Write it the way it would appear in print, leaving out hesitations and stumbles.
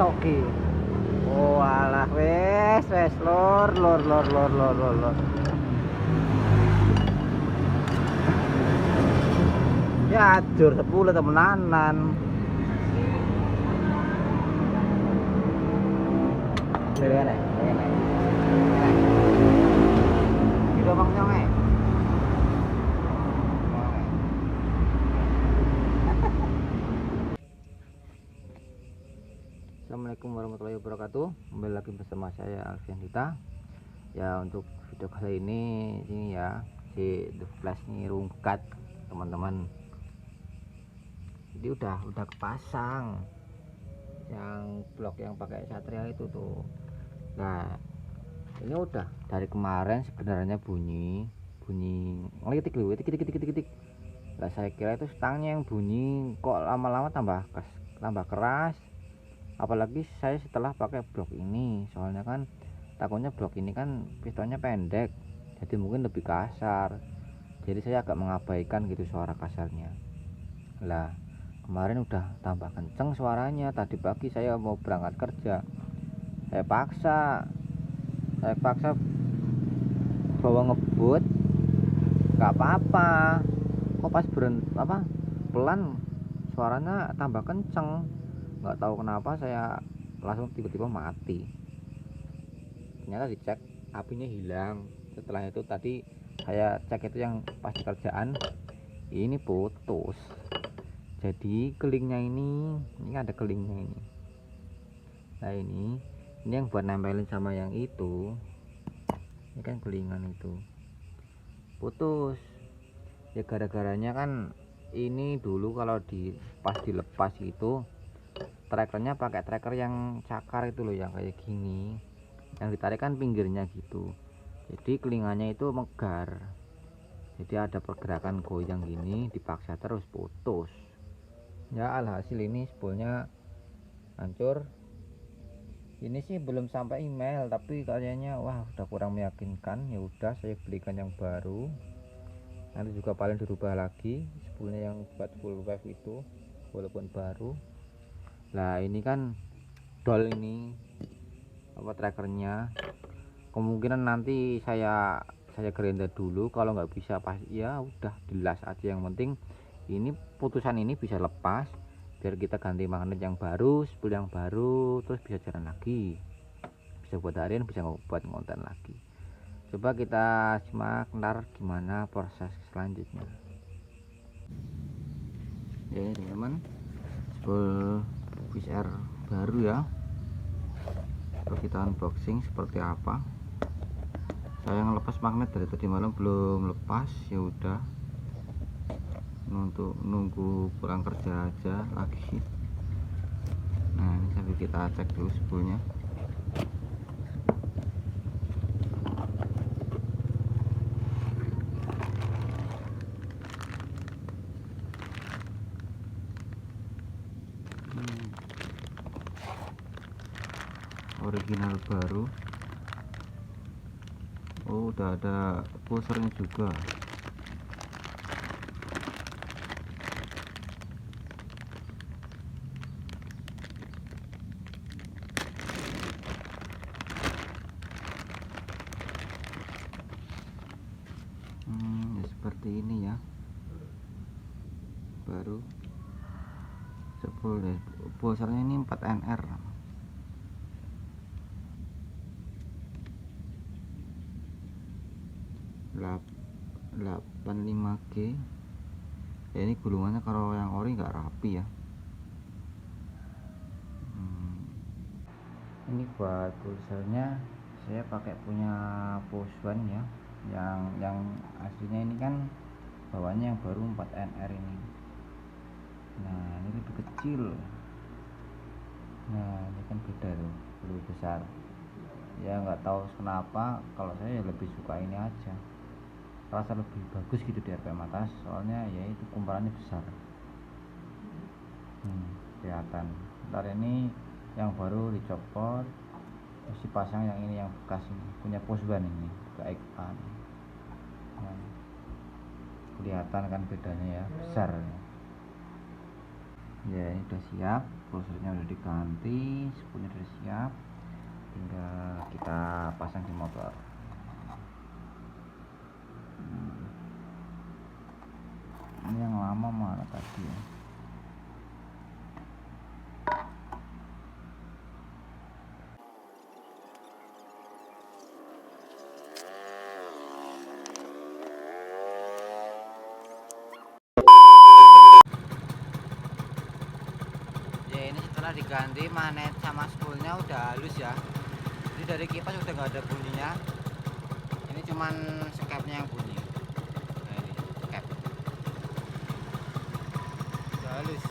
toke. Oh alah wes lor. Ya jur 10 temenanan. Ini. Kita bang nyong. Assalamualaikum warahmatullahi wabarakatuh. Kembali lagi bersama saya Alfian Dita. Ya, untuk video kali ini ya si The Flash ini rungkat teman-teman. Jadi udah kepasang yang blok yang pakai Satria itu tuh. Nah, ini udah dari kemarin sebenarnya bunyi ngelitik dulu, titik. Lah saya kira itu stangnya yang bunyi, kok lama-lama tambah keras. Apalagi saya setelah pakai blok ini, soalnya kan takutnya blok ini kan pistonnya pendek, jadi mungkin lebih kasar, jadi saya agak mengabaikan gitu suara kasarnya. Lah kemarin udah tambah kenceng suaranya. Tadi pagi saya mau berangkat kerja, saya paksa bawa ngebut, nggak apa-apa, kok pas pelan suaranya tambah kenceng. Nggak tahu kenapa saya langsung tiba-tiba mati. Ternyata dicek apinya hilang. Setelah itu tadi saya cek itu yang pas di kerjaan, ini putus. Jadi kelingnya ini ada kelingnya ini. Nah ini yang buat nempelin sama yang itu. Ini kan kelingan itu putus. Ya gara-garanya kan ini dulu kalau pas dilepas itu trackernya pakai tracker yang cakar itu loh, yang kayak gini, yang ditarik kan pinggirnya gitu, jadi telinganya itu megar, jadi ada pergerakan goyang gini, dipaksa terus putus. Ya alhasil ini spoolnya hancur. Ini sih belum sampai email, tapi kayaknya wah udah kurang meyakinkan. Ya udah saya belikan yang baru, nanti juga paling dirubah lagi spoolnya yang buat full wave itu walaupun baru. Lah ini kan dol ini trackernya, kemungkinan nanti saya grinder dulu. Kalau nggak bisa pas ya udah dilas aja, yang penting ini putusan ini bisa lepas biar kita ganti magnet yang baru, spool yang baru, terus bisa jalan lagi, bisa buat harian, bisa buat ngonten lagi. Coba kita simak ntar gimana proses selanjutnya ya teman-teman. Spool VCR baru ya, kita unboxing seperti apa. Saya ngelepas magnet dari tadi malam belum lepas, ya udah untuk nunggu pulang kerja aja lagi. Nah ini sambil kita cek dulu spoolnya. Original baru. Oh udah ada pulsernya juga. Ya seperti ini ya, baru spool deh. Pulsernya ini 4NR. Lap 85G ya. Ini gulungannya kalau yang ori nggak rapi ya. Ini buat pulsernya saya pakai punya Poswan ya, yang aslinya ini kan bawahnya yang baru 4NR ini. Nah ini lebih kecil. Nah ini kan beda tuh, lebih besar ya. Nggak tahu kenapa, kalau saya lebih suka ini aja, rasa lebih bagus gitu di RPM atas, soalnya ya itu kumparannya besar. Kelihatan. Ntar ini yang baru dicopot, masih pasang yang ini, yang bekas ini punya Posban ini ke XA. Nah, kelihatan kan bedanya ya, besar. Ya ini udah siap, prosesornya udah diganti, spoolnya udah siap, tinggal kita pasang di motor. Ini yang lama mana tadi ya. Ya ini setelah diganti magnet sama spoolnya udah halus ya, jadi dari kipas udah nggak ada bunyinya, ini cuman skepnya yang bunyi. Nah ini skep udah halus.